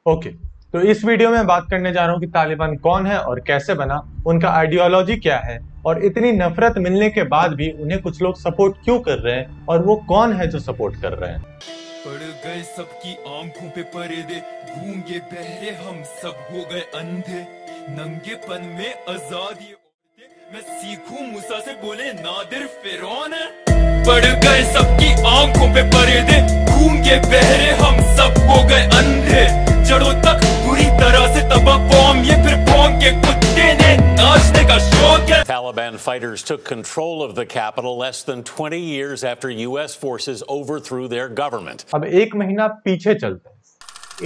Okay, तो इस video में बात करने जा रहा हूँ कि तालिबान कौन है और कैसे बना, उनका आइडियोलॉजी क्या है और इतनी नफरत मिलने के बाद भी उन्हें कुछ लोग सपोर्ट क्यों कर रहे हैं और वो कौन है जो सपोर्ट कर रहे हैं। पड़ गए सबकी आंखों पे पर्दे, गूंगे बहरे हम सब हो गए अंधे, नंगेपन में आजादी मैं सीखूं मूसा से बोले नादिर फिरौन है। पड़ गए सबकी आंखों पे पर्दे, गूंगे बहरे हम सब हो गए अंधे, जड़ों तक बुरी तरह से तबाह कौम ये फिर भौंक के कुत्ते ने नाचने का शौक है। Taliban fighters took control of the capital less than 20 years after U.S. forces overthrew their government. अब एक महीना पीछे चलते हैं।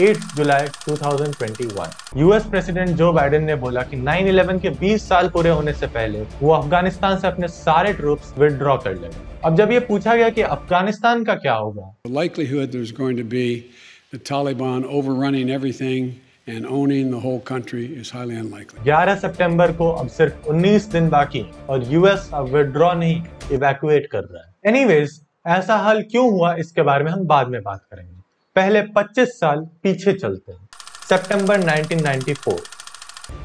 8 जुलाई 2021 यूएस प्रेसिडेंट जो बाइडेन ने बोला कि 9/11 के 20 साल पूरे होने से पहले वो अफगानिस्तान से अपने सारे ट्रूप्स विथड्रॉ कर लेंगे। अब जब ये पूछा गया कि अफगानिस्तान का क्या होगा, The likelihood there's going to be the Taliban overrunning everything and owning the whole country is highly unlikely. 11 सितंबर को अब सिर्फ 19 दिन बाकी और यूएस अब विथड्रॉ नहीं इवैक्यूएट कर रहा है। एनीवेज, ऐसा हाल क्यों हुआ इसके बारे में हम बाद में बात करेंगे। पहले 25 साल पीछे चलते हैं। सितंबर 1994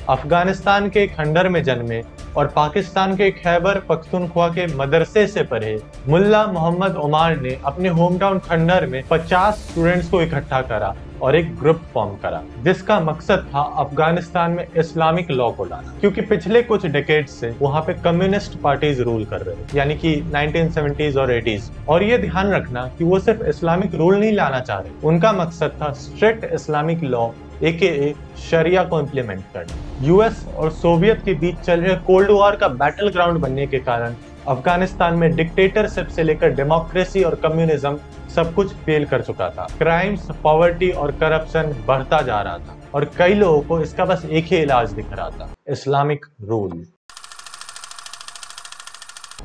अफगानिस्तान के खंडर में जन्मे और पाकिस्तान के खैबर पख्तूनख्वा के मदरसे से पढ़े मुल्ला मोहम्मद उमार ने अपने होम टाउन खंडर में 50 स्टूडेंट्स को इकट्ठा करा और एक ग्रुप फॉर्म करा जिसका मकसद था अफगानिस्तान में इस्लामिक लॉ को लाना, क्योंकि पिछले कुछ डिकेड से वहां पे कम्युनिस्ट पार्टीज रूल कर रहे थे, यानी कि 1970s और 80s। और ये ध्यान रखना कि वो सिर्फ इस्लामिक रूल नहीं लाना चाह रहे, उनका मकसद था स्ट्रिक्ट इस्लामिक लॉ AKA शरिया को इम्प्लीमेंट करना। यूएस और सोवियत के बीच चल रहे कोल्ड वॉर का बैटल ग्राउंड बनने के कारण अफगानिस्तान में डिक्टेटरशिप से लेकर डेमोक्रेसी और कम्युनिज्म सब कुछ फेल कर चुका था। क्राइम्स, पॉवर्टी और करप्शन बढ़ता जा रहा था और कई लोगों को इसका बस एक ही इलाज दिख रहा था, इस्लामिक रूल।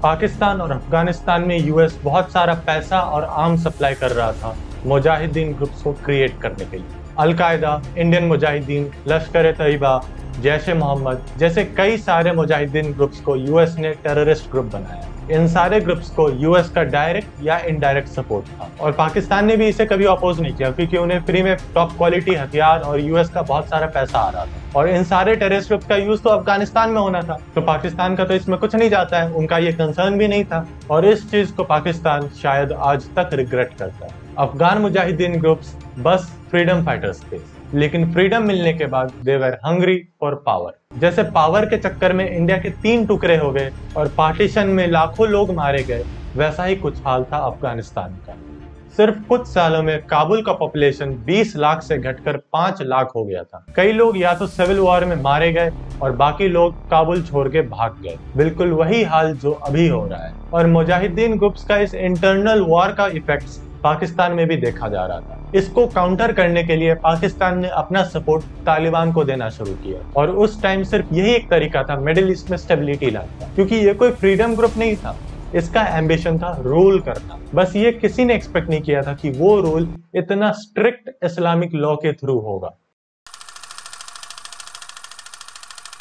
पाकिस्तान और अफगानिस्तान में यूएस बहुत सारा पैसा और आर्म सप्लाई कर रहा था मुजाहिदीन ग्रुप्स को क्रिएट करने के लिए। अल-कायदा, इंडियन मुजाहिदीन, लश्कर तैयबा, जैश ए मोहम्मद जैसे कई सारे मुजाहिदीन ग्रुप्स को यूएस ने टेररिस्ट ग्रुप बनाया। इन सारे ग्रुप्स को यूएस का डायरेक्ट या इनडायरेक्ट सपोर्ट था और पाकिस्तान ने भी इसे कभी अपोज नहीं किया, क्योंकि उन्हें फ्री में टॉप क्वालिटी हथियार और यूएस का बहुत सारा पैसा आ रहा था और इन सारे टेररिस्ट ग्रुप का यूज तो अफगानिस्तान में होना था, तो पाकिस्तान का तो इसमें कुछ नहीं जाता है, उनका ये कंसर्न भी नहीं था और इस चीज को पाकिस्तान शायद आज तक रिग्रेट करता है। अफगान मुजाहिदीन ग्रुप्स बस फ्रीडम फाइटर्स थे, लेकिन फ्रीडम मिलने के बाद दे वर हंग्री फॉर पावर। जैसे पावर के चक्कर में इंडिया के 3 टुकड़े हो गए और पार्टीशन में लाखों लोग मारे गए, वैसा ही कुछ हाल था अफगानिस्तान का। सिर्फ कुछ सालों में काबुल का पॉपुलेशन 20 लाख से घटकर 5 लाख हो गया था। कई लोग या तो सिविल वॉर में मारे गए और बाकी लोग काबुल छोड़ के भाग गए। बिल्कुल वही हाल जो अभी हो रहा है और मुजाहिदीन ग्रुप्स का इस इंटरनल वॉर का इफेक्ट्स पाकिस्तान में भी देखा जा रहा था। इसको काउंटर करने के लिए पाकिस्तान ने अपना सपोर्ट तालिबान को देना शुरू किया और उस टाइम सिर्फ यही एक तरीका था मिडिल ईस्ट में स्टेबिलिटी लाने का, क्योंकि ये कोई फ्रीडम ग्रुप नहीं था, इसका एम्बिशन था रूल करना। बस ये किसी ने एक्सपेक्ट नहीं किया था कि वो रूल इतना स्ट्रिक्ट इस्लामिक लॉ के थ्रू होगा।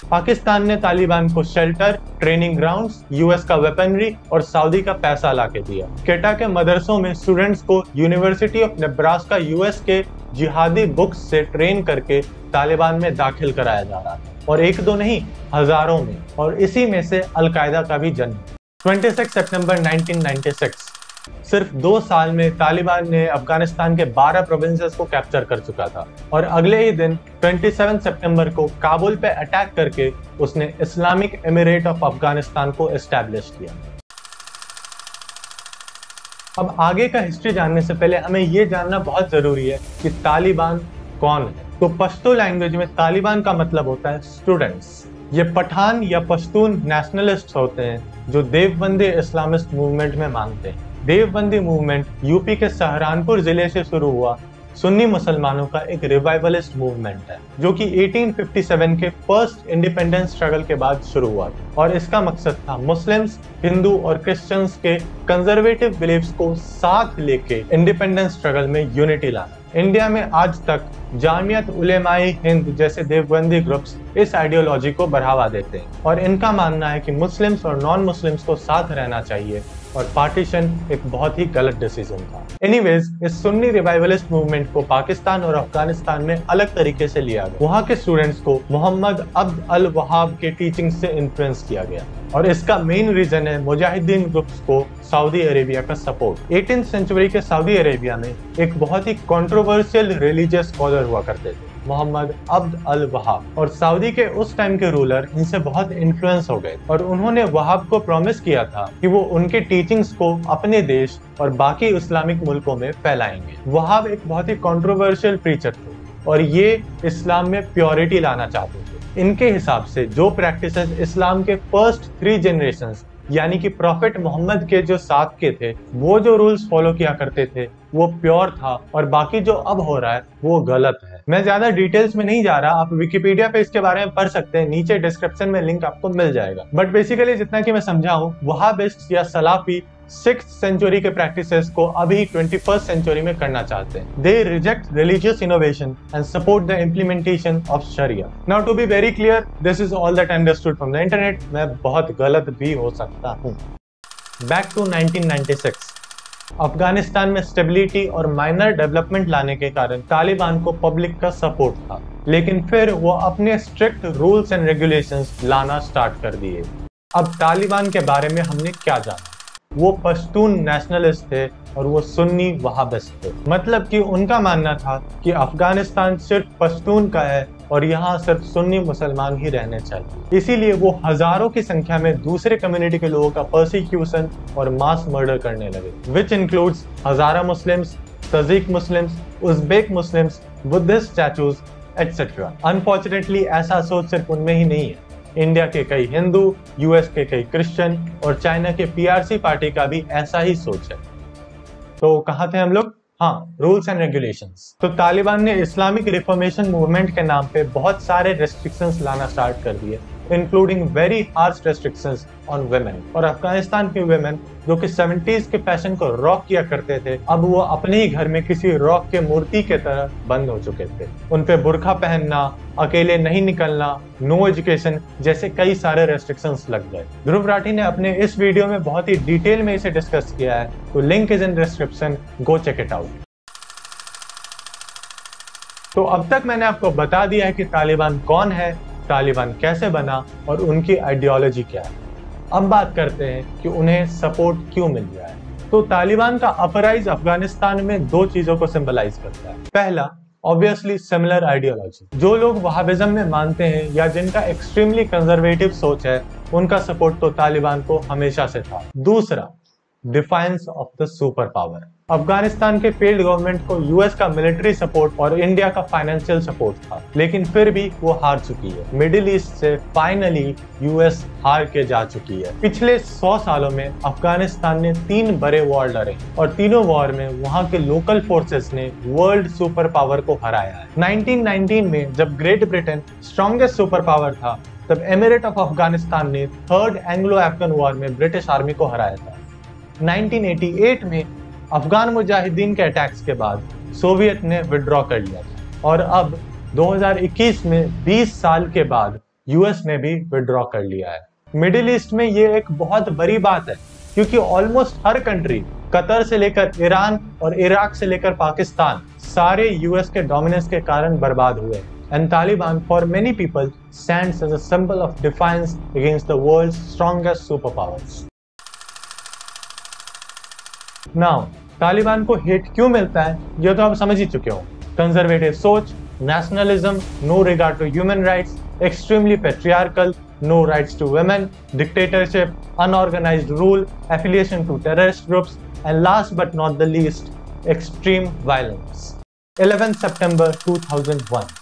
पाकिस्तान ने तालिबान को शेल्टर, ट्रेनिंग ग्राउंड्स, यूएस का वेपनरी और सऊदी का पैसा लाके दिया। केटा के मदरसों में स्टूडेंट्स को यूनिवर्सिटी ऑफ नेब्रास्का यूएस के जिहादी बुक्स से ट्रेन करके तालिबान में दाखिल कराया जा रहा था और एक दो नहीं, हजारों में, और इसी में से अल-कायदा का भी जन्म। 26 सितंबर 1996 सिर्फ 2 साल में तालिबान ने अफगानिस्तान के 12 प्रोविंसेस को कैप्चर कर चुका था और अगले ही दिन 27 सितंबर को काबुल पे अटैक करके उसने इस्लामिक एमिरेट ऑफ अफगानिस्तान को एस्टैब्लिश किया। अब आगे का हिस्ट्री जानने से पहले हमें ये जानना बहुत जरूरी है कि तालिबान कौन है। तो पश्तो लैंग्वेज में तालिबान का मतलब होता है स्टूडेंट्स। ये पठान या पश्तून नेशनलिस्ट होते हैं जो देवबंदी इस्लामिस्ट मूवमेंट में मानते हैं। देवबंदी मूवमेंट यूपी के सहारनपुर जिले से शुरू हुआ सुन्नी मुसलमानों का एक रिवाइवलिस्ट मूवमेंट है जो कि 1857 के फर्स्ट इंडिपेंडेंस स्ट्रगल के बाद शुरू हुआ और इसका मकसद था मुस्लिम्स, हिंदू और क्रिश्चियंस के कंजर्वेटिव बिलीफ्स को साथ लेके इंडिपेंडेंस स्ट्रगल में यूनिटी लाना। इंडिया में आज तक जामियत उलेमाए हिंद जैसे देवबंदी ग्रुप्स इस आइडियोलॉजी को बढ़ावा देते हैं और इनका मानना है कि मुस्लिम्स और नॉन मुस्लिम्स को साथ रहना चाहिए और पार्टीशन एक बहुत ही गलत डिसीजन था। एनीवेज, इस सुन्नी रिवाइवलिस्ट मूवमेंट को पाकिस्तान और अफगानिस्तान में अलग तरीके से लिया गया। वहाँ के स्टूडेंट्स को मोहम्मद अब्द अल वहाब के टीचिंग से इन्फ्लुएंस किया गया और इसका मेन रीजन है मुजाहिदीन ग्रुप्स को सऊदी अरेबिया का सपोर्ट। 18th सेंचुरी के सऊदी अरेबिया में एक बहुत ही कंट्रोवर्शियल रिलीजियस स्कॉलर हुआ करते थे, मोहम्मद अब्द अल वहाब, और सऊदी के उस टाइम के रूलर इनसे बहुत इन्फ्लुएंस हो गए और उन्होंने वहाब को प्रॉमिस किया था कि वो उनके टीचिंग्स को अपने देश और बाकी इस्लामिक मुल्कों में फैलाएंगे। वहाब एक बहुत ही कंट्रोवर्शियल प्रीचर थे और ये इस्लाम में प्योरिटी लाना चाहते थे। इनके हिसाब से जो प्रैक्टिसेस इस्लाम के फर्स्ट 3 जनरेशंस यानी कि प्रॉफिट मोहम्मद के जो साथ के थे वो जो रूल्स फॉलो किया करते थे वो प्योर था और बाकी जो अब हो रहा है वो गलत है। मैं ज्यादा डिटेल्स में नहीं जा रहा, आप विकिपीडिया पे इसके बारे में पढ़ सकते हैं, नीचे डिस्क्रिप्शन में लिंक आपको मिल जाएगा। बट बेसिकली जितना कि मैं समझाऊं, वहाबिस्ट या सलाफी 6th सेंचुरी के प्रैक्टिसेस को अभी 21st सेंचुरी में करना चाहते हैं। They reject religious innovation and support the implementation of शरिया। Now to be very clear, this is all that I understood from the internet. मैं बहुत गलत भी हो सकता हूँ। बैक टू 1996, अफगानिस्तान में स्टेबिलिटी और माइनर डेवलपमेंट लाने के कारण तालिबान को पब्लिक का सपोर्ट था, लेकिन फिर वो अपने स्ट्रिक्ट रूल्स एंड रेगुलेशंस लाना स्टार्ट कर दिए। अब तालिबान के बारे में हमने क्या जाना? वो पश्तून नेशनलिस्ट थे और वो सुन्नी वहाबिस्ट थे। मतलब कि उनका मानना था कि अफगानिस्तान सिर्फ पश्तून का है और यहाँ सिर्फ सुन्नी मुसलमान ही रहने चाहिए। इसीलिए वो हजारों की संख्या में दूसरे कम्युनिटी के लोगों का परसिक्यूशन और मास मर्डर करने लगे, which includes Hazara Muslims, Tajik Muslims, Uzbek Muslims, Buddhist statues etcetera. Unfortunately ऐसा सोच सिर्फ उनमें ही नहीं है, इंडिया के कई हिंदू, यूएस के कई क्रिश्चियन और चाइना के पीआरसी पार्टी का भी ऐसा ही सोच है। तो कहाँ थे हम लोग? हाँ, रूल्स एंड रेगुलेशंस। तो तालिबान ने इस्लामिक रिफॉर्मेशन मूवमेंट के नाम पे बहुत सारे रेस्ट्रिक्शंस लाना स्टार्ट कर दिए, including very harsh restrictions on women. और अफगानिस्तान के वुमेन जो कि 70s के फैशन को रॉक किया करते थे, अब वो अपने ही घर में किसी रॉक के मूर्ति के तरह बंद हो चुके थे। उन पे बुर्का पहनना, अकेले नहीं निकलना, नो एजुकेशन जैसे कई सारे रेस्ट्रिक्शंस लग गए। ध्रुव राठी ने अपने इस वीडियो में बहुत ही डिटेल में इसे डिस्कस किया है, तो link is in description, go check it out. तो अब तक मैंने आपको बता दिया है कि तालिबान कौन है, तालिबान कैसे बना और उनकी आइडियोलॉजी क्या है। अब बात करते हैं कि उन्हें सपोर्ट क्यों मिल रहा है। तो तालिबान का अपराइज अफगानिस्तान में 2 चीजों को सिंबलाइज करता है। पहला, ऑब्वियसली सिमिलर आइडियोलॉजी। जो लोग वहाबिज्म में मानते हैं या जिनका एक्सट्रीमली कंजर्वेटिव सोच है, उनका सपोर्ट तो तालिबान को हमेशा से था। दूसरा, defines of the super power. Afghanistan के फेल्ड गवर्नमेंट को यूएस का मिलिट्री सपोर्ट और इंडिया का फाइनेंशियल सपोर्ट था, लेकिन फिर भी वो हार चुकी है। मिडिल ईस्ट से फाइनली यूएस हार के जा चुकी है। पिछले 100 सालों में अफगानिस्तान ने 3 बड़े वॉर लड़े और तीनों वॉर में वहाँ के लोकल फोर्सेस ने वर्ल्ड सुपर पावर को हराया है। 1919 में जब great Britain strongest super power था, तब एमिरेट ऑफ अफगानिस्तान ने 3rd एंग्लो अफगान वॉर में ब्रिटिश आर्मी को हराया था। 1988 में अफगान मुजाहिदीन के अटैक्स के बाद सोवियत ने विड्रॉ कर लिया था और अब 2021 में 20 साल के बाद यूएस ने भी विड्रॉ कर लिया है। मिडिल ईस्ट में ये एक बहुत बड़ी बात है क्योंकि ऑलमोस्ट हर कंट्री, कतर से लेकर ईरान और इराक से लेकर पाकिस्तान, सारे यूएस के डोमिनेंस के कारण बर्बाद हुए। And Taliban, for many people, stands as a symbol of defiance against the world's strongest superpowers. Now, Taliban को हेट क्यों मिलता है ये तो आप समझ ही चुके हो। कंजर्वेटिव सोच, nationalism, no regard to human rights, extremely patriarchal, no rights to women, dictatorship, unorganised rule, affiliation to terrorist groups and last but not the least, extreme violence. 11 सितंबर 2001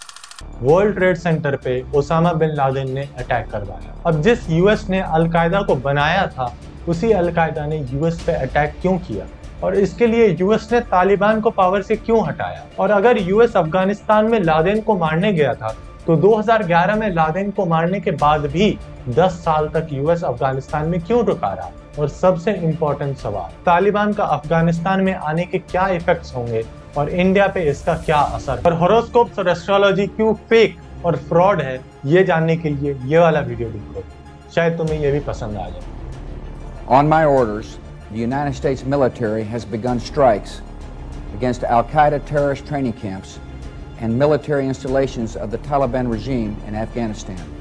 वर्ल्ड ट्रेड सेंटर पे Osama bin Laden ने attack करवाया। अब जिस US ने al Qaeda को बनाया था, उसी अलकायदा ने यूएस पे अटैक क्यों किया और इसके लिए यूएस ने तालिबान को पावर से क्यों हटाया? और अगर यूएस अफगानिस्तान में लादेन को मारने गया था, तो 2011 में लादेन को मारने के बाद भी 10 साल तक यूएस अफगानिस्तान में क्यों रुका रहा? और सबसे इम्पोर्टेंट सवाल, तालिबान का अफगानिस्तान में आने के क्या इफेक्ट्स होंगे और इंडिया पे इसका क्या असर? और हॉरोस्कोप्स और एस्ट्रोलॉजी क्यों फेक और फ्रॉड है, ये जानने के लिए ये वाला वीडियो देखो, शायद तुम्हें ये भी पसंद आ जाए। On my orders, the United States military has begun strikes against Al-Qaeda terrorist training camps and military installations of the Taliban regime in Afghanistan.